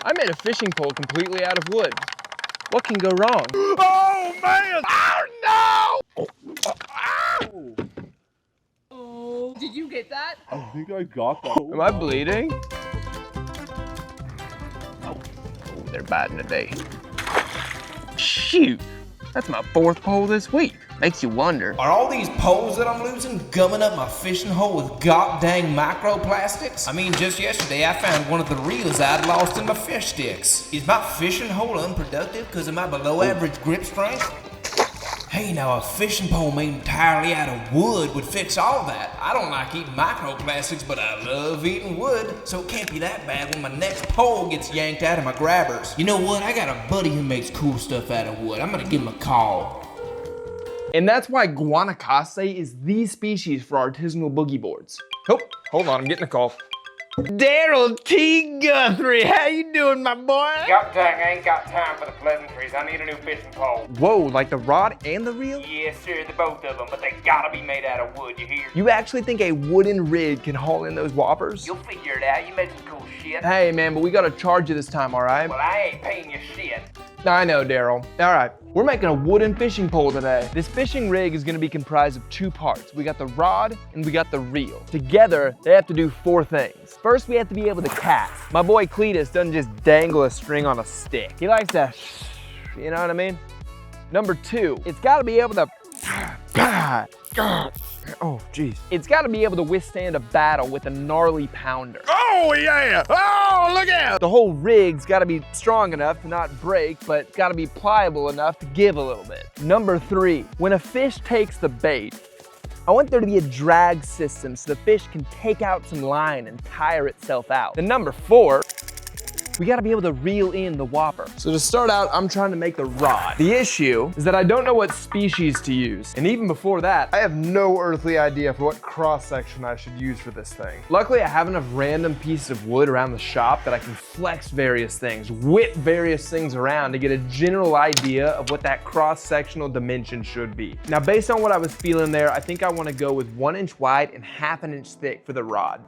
I made a fishing pole completely out of wood. What can go wrong? Oh man! Oh no! Oh, did you get that? I think I got that. Am I bleeding? Oh, they're biting today. Shoot, that's my 4th pole this week. Makes you wonder. Are all these poles that I'm losing gumming up my fishing hole with god-dang microplastics? I mean, just yesterday I found one of the reels I'd lost in my fish sticks. Is my fishing hole unproductive because of my below average grip strength? Hey, now a fishing pole made entirely out of wood would fix all that. I don't like eating microplastics, but I love eating wood, so it can't be that bad when my next pole gets yanked out of my grabbers. You know what? I got a buddy who makes cool stuff out of wood. I'm gonna give him a call. And that's why Guanacaste is the species for artisanal boogie boards. Oh, hold on, I'm getting a call. Deryll T. Guthrie, how you doing, my boy? God dang, I ain't got time for the pleasantries. I need a new fishing pole. Whoa, like the rod and the reel? Yes, sir, the both of them, but they gotta be made out of wood, you hear? You actually think a wooden rig can haul in those whoppers? You'll figure it out. You made some cool shit. Hey, man, but we gotta charge you this time, all right? Well, I ain't paying you shit. I know, Deryll. All right, we're making a wooden fishing pole today. This fishing rig is gonna be comprised of 2 parts. We got the rod and we got the reel. Together, they have to do 4 things. First, we have to be able to cast. My boy Cletus doesn't just dangle a string on a stick. He likes to, you know what I mean? Number 2, it's gotta be able to, oh, geez. It's gotta be able to withstand a battle with a gnarly pounder. Oh, yeah! Oh, look out! The whole rig's gotta be strong enough to not break, but it's gotta be pliable enough to give a little bit. Number 3, when a fish takes the bait, I want there to be a drag system so the fish can take out some line and tire itself out. Then number 4, we gotta be able to reel in the whopper. So to start out, I'm trying to make the rod. The issue is that I don't know what species to use. And even before that, I have no earthly idea for what cross section I should use for this thing. Luckily, I have enough random pieces of wood around the shop that I can flex various things, whip various things around to get a general idea of what that cross-sectional dimension should be. Now, based on what I was feeling there, I think I wanna go with 1 inch wide and 1/2 inch thick for the rod.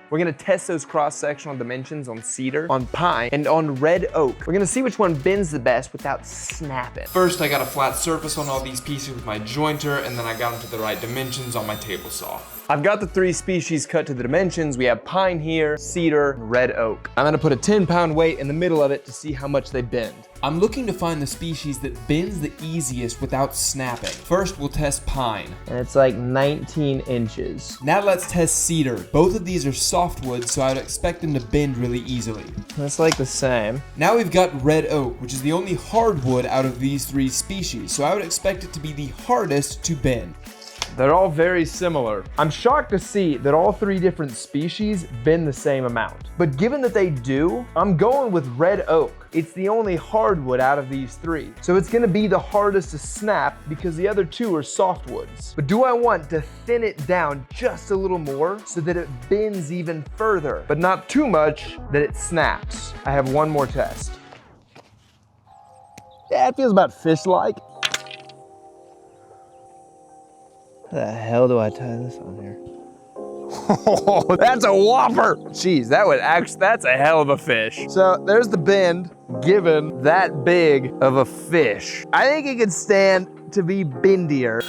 We're gonna test those cross-sectional dimensions on cedar, on pine, and on red oak. We're gonna see which one bends the best without snapping. First, I got a flat surface on all these pieces with my jointer, and then I got them to the right dimensions on my table saw. I've got the 3 species cut to the dimensions. We have pine here, cedar, and red oak. I'm gonna put a 10-pound weight in the middle of it to see how much they bend. I'm looking to find the species that bends the easiest without snapping. First, we'll test pine. And it's like 19 inches. Now let's test cedar. Both of these are softwood, so I would expect them to bend really easily. That's like the same. Now we've got red oak, which is the only hardwood out of these 3 species, so I would expect it to be the hardest to bend. They're all very similar. I'm shocked to see that all 3 different species bend the same amount. But given that they do, I'm going with red oak. It's the only hardwood out of these 3. So it's gonna be the hardest to snap because the other 2 are softwoods. But do I want to thin it down just a little more so that it bends even further, but not too much that it snaps? I have one more test. Yeah, it feels about fish-like. How the hell do I tie this on here? Oh, that's a whopper! Jeez, that's a hell of a fish. So there's the bend given that big of a fish. I think it could stand to be bendier.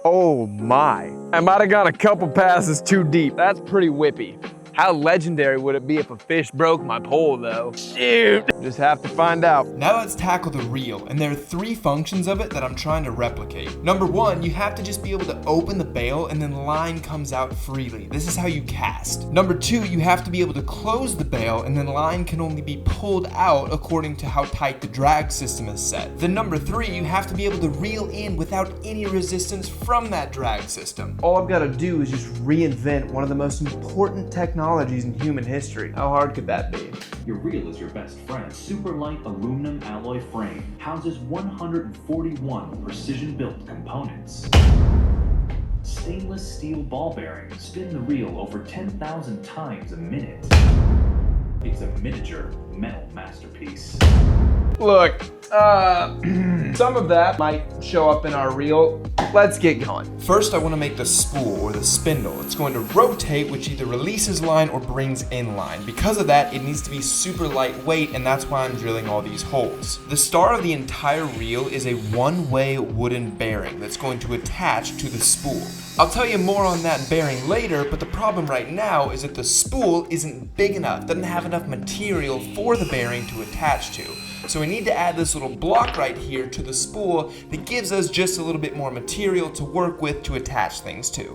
Oh my. I might have gone a couple passes too deep. That's pretty whippy. How legendary would it be if a fish broke my pole though? Shoot! Just have to find out. Now let's tackle the reel, and there are 3 functions of it that I'm trying to replicate. Number 1, you have to just be able to open the bail and then line comes out freely. This is how you cast. Number 2, you have to be able to close the bail and then line can only be pulled out according to how tight the drag system is set. Then number 3, you have to be able to reel in without any resistance from that drag system. All I've got to do is just reinvent one of the most important technologies in human history. How hard could that be? Your reel is your best friend. Super light aluminum alloy frame houses 141 precision-built components. Stainless steel ball bearings spin the reel over 10,000 times a minute. It's a miniature metal masterpiece. Look, some of that might show up in our reel. Let's get going. First, I want to make the spool or the spindle. It's going to rotate, which either releases line or brings in line. Because of that, it needs to be super lightweight, and that's why I'm drilling all these holes. The star of the entire reel is a one-way wooden bearing that's going to attach to the spool. I'll tell you more on that bearing later, but the problem right now is that the spool isn't big enough, doesn't have enough material for the bearing to attach to. So we need to add this little block right here to the spool that gives us just a little bit more material to work with to attach things to.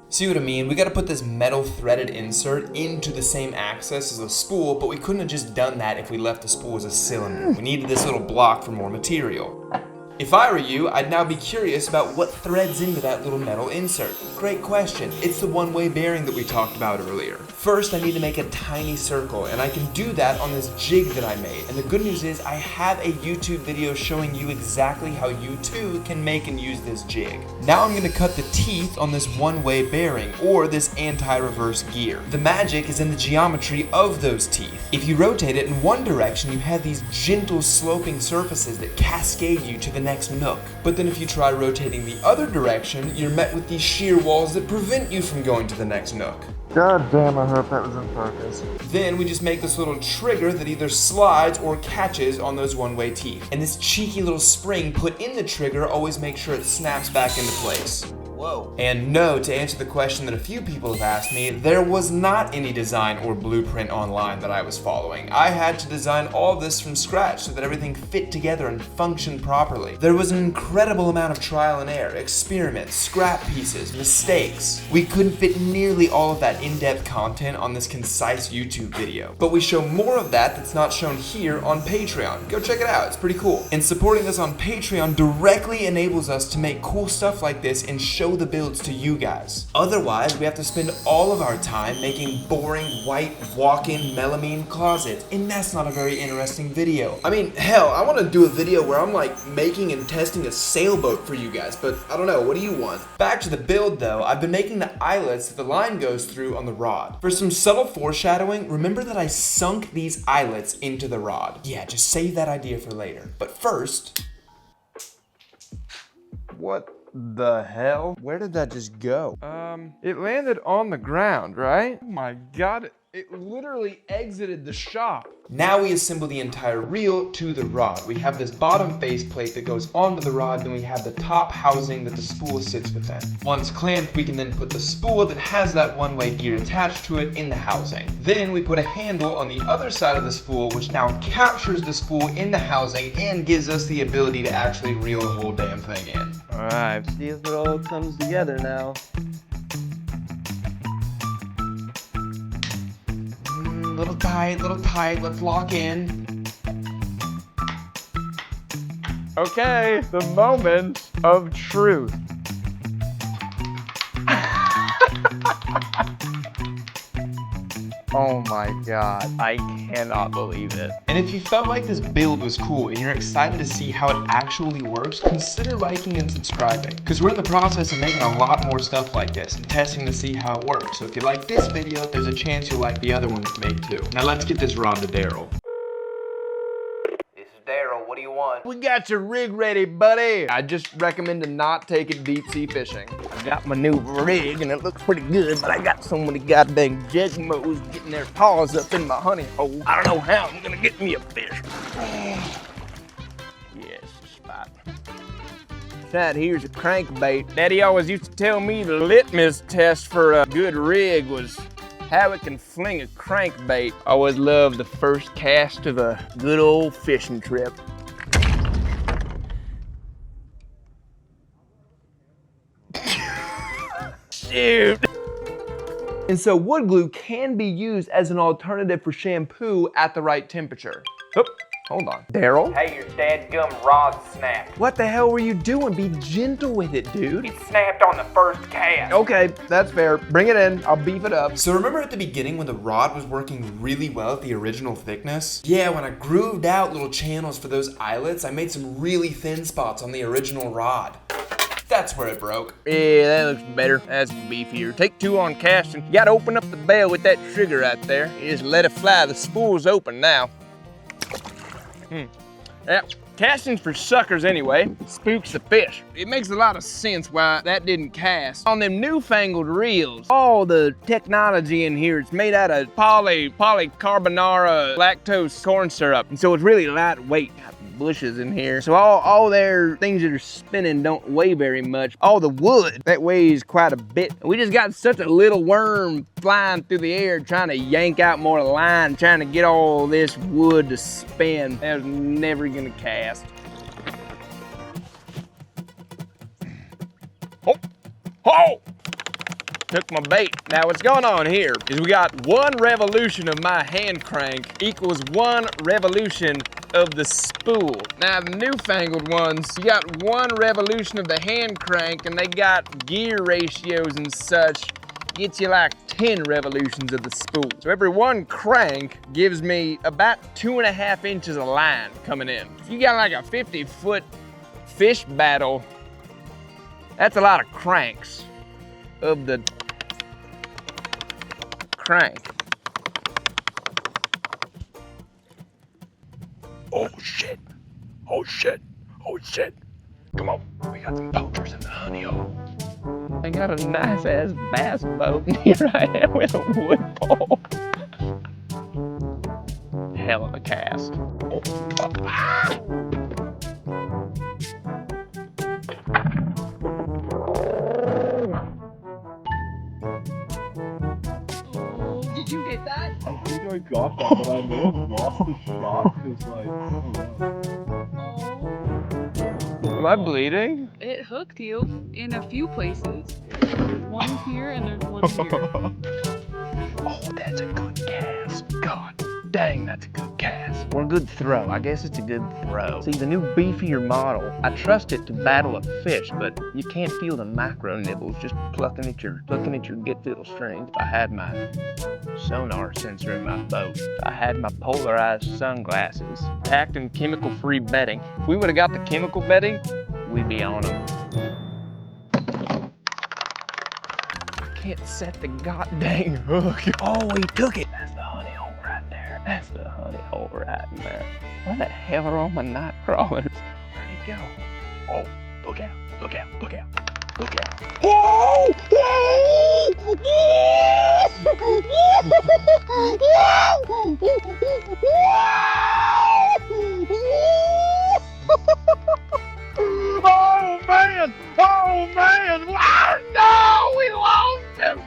See what I mean? We gotta put this metal threaded insert into the same axis as the spool, but we couldn't have just done that if we left the spool as a cylinder. We needed this little block for more material. If I were you, I'd now be curious about what threads into that little metal insert. Great question. It's the one-way bearing that we talked about earlier. First, I need to make a tiny circle, and I can do that on this jig that I made. And the good news is I have a YouTube video showing you exactly how you too can make and use this jig. Now I'm gonna cut the teeth on this one-way bearing, or this anti-reverse gear. The magic is in the geometry of those teeth. If you rotate it in one direction, you have these gentle sloping surfaces that cascade you to the next nook. But then if you try rotating the other direction, you're met with these shear walls that prevent you from going to the next nook. God damn, I hope that was on purpose. Then we just make this little trigger that either slides or catches on those one-way teeth. And this cheeky little spring put in the trigger always makes sure it snaps back into place. Whoa. And no, to answer the question that a few people have asked me, there was not any design or blueprint online that I was following. I had to design all this from scratch so that everything fit together and functioned properly. There was an incredible amount of trial and error, experiments, scrap pieces, mistakes. We couldn't fit nearly all of that in-depth content on this concise YouTube video. But we show more of that that's not shown here on Patreon. Go check it out, it's pretty cool. And supporting us on Patreon directly enables us to make cool stuff like this and show the builds to you guys. Otherwise, we have to spend all of our time making boring white walk-in melamine closets, and that's not a very interesting video. I mean, hell, I want to do a video where I'm like making and testing a sailboat for you guys, but I don't know, what do you want? Back to the build though, I've been making the eyelets that the line goes through on the rod. For some subtle foreshadowing, remember that I sunk these eyelets into the rod. Yeah, just save that idea for later. But first... What the hell? Where did that just go? It landed on the ground, right? Oh my God, it literally exited the shop. Now we assemble the entire reel to the rod. We have this bottom face plate that goes onto the rod, then we have the top housing that the spool sits within. Once clamped, we can then put the spool that has that one-way gear attached to it in the housing. Then we put a handle on the other side of the spool, which now captures the spool in the housing and gives us the ability to actually reel the whole damn thing in. All right. See if it all comes together now. Little tight, let's lock in. Okay, the moment of truth. Oh my God, I cannot believe it. And if you felt like this build was cool and you're excited to see how it actually works, consider liking and subscribing. Because we're in the process of making a lot more stuff like this and testing to see how it works. So if you like this video, there's a chance you'll like the other ones we made too. Now let's get this rod to Deryll. This is Deryll, what do you want? We got your rig ready, buddy. I just recommend to not take it deep sea fishing. I got my new rig and it looks pretty good, but I got so many goddamn jugmos getting their paws up in my honey hole. I don't know how I'm gonna get me a fish. Yes, spot. That here's a crankbait. Daddy always used to tell me the litmus test for a good rig was how it can fling a crankbait. I always loved the first cast of a good old fishing trip. Dude. And so wood glue can be used as an alternative for shampoo at the right temperature. Oop, hold on. Deryll? Hey, your dadgum rod snapped. What the hell were you doing? Be gentle with it, dude. It snapped on the first cast. Okay, that's fair. Bring it in, I'll beef it up. So remember at the beginning when the rod was working really well at the original thickness? Yeah, when I grooved out little channels for those eyelets, I made some really thin spots on the original rod. That's where it broke. Yeah, that looks better. That's beefier. Take 2 on casting. You gotta open up the bail with that trigger right there. You just let it fly. The spool's open now. Yeah, casting's for suckers anyway. Spooks the fish. It makes a lot of sense why that didn't cast. On them newfangled reels, all the technology in here, it's made out of polycarbonara lactose corn syrup. And so it's really lightweight. Got bushes in here. So all their things that are spinning don't weigh very much. All the wood, that weighs quite a bit. We just got such a little worm flying through the air trying to yank out more line, trying to get all this wood to spin. That was never gonna cast. Oh! Oh! Took my bait. Now what's going on here is we got 1 revolution of my hand crank equals 1 revolution of the spool. Now the newfangled ones, you got 1 revolution of the hand crank and they got gear ratios and such. Gets you like 10 revolutions of the spool. So every 1 crank gives me about 2.5 inches of line coming in. If you got like a 50-foot fish battle, that's a lot of cranks of the crank. Oh shit, oh shit, oh shit. Come on, we got some poachers in the honey hole. I got a nice ass bass boat and here I am with a wood pole. Hell of a cast. Oh, ah! Did you get that? I think I got that, but I may have lost the shot. It's like, Am I bleeding? It hooked you in a few places. There's one here and there's one here. Oh, that's a good cast. God dang, that's a good cast. Or a good throw. I guess it's a good throw. See, the new beefier model, I trust it to battle a fish, but you can't feel the micro nibbles just plucking at your good little strings. If I had my sonar sensor in my boat, if I had my polarized sunglasses, packed in chemical-free bedding. If we would have got the chemical bedding, we'd be on them. I can't set the goddamn hook. Oh, he took it. That's the honey hole right there. That's the honey hole right in there. What the hell are all my night crawlers? Where'd he go? Oh, look out, look out, look out, look out. Whoa! Oh man! Oh man! No! We lost him!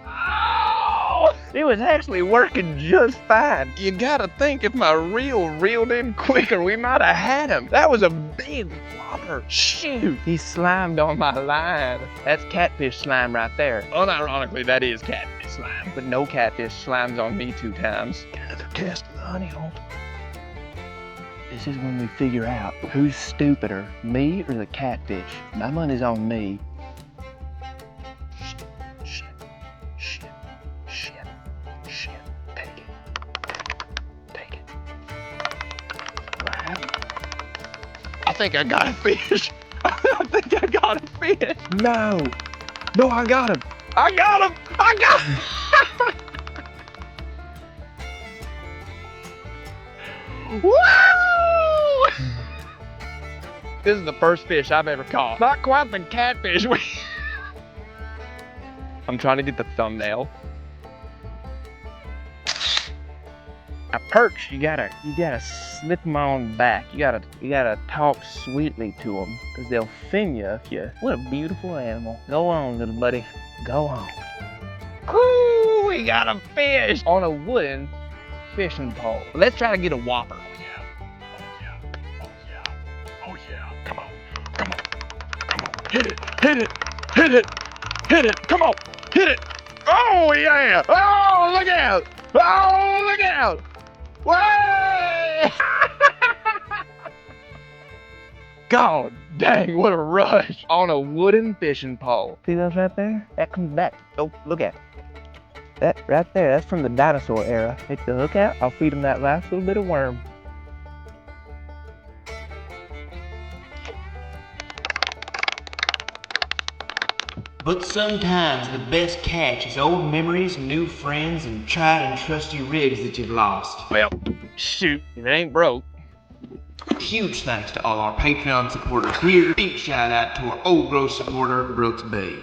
Oh! It was actually working just fine. You gotta think if my reel reeled in quicker, we might have had him. That was a big whopper. Shoot! He slimed on my line. That's catfish slime right there. Unironically, that is catfish slime. But no catfish slimes on me 2 times. Get another cast of the honey hole. This is when we figure out who's stupider, me or the catfish. My money's on me. Shit. Take it. What happened? I think I got a fish. I think I got a fish. No, I got him. I got him. Woo! This is the first fish I've ever caught. Not quite the catfish. I'm trying to get the thumbnail. A perch, you gotta slip them on back. You gotta talk sweetly to them, cause they'll fin you if you. What a beautiful animal. Go on, little buddy. Go on. Ooh, we got a fish on a wooden fishing pole. Let's try to get a whopper. Oh yeah. Come on. Hit it. Come on. Hit it. Oh yeah. Oh, look out. Way! God dang, what a rush. On a wooden fishing pole. See those right there? That comes back. Oh, look at it. That right there, that's from the dinosaur era. Take the hook out, I'll feed them that last little bit of worm. But sometimes the best catch is old memories, new friends, and tried and trusty rigs that you've lost. Well, shoot, if it ain't broke. Huge thanks to all our Patreon supporters here. Big shout out to our old growth supporter, Brooks B.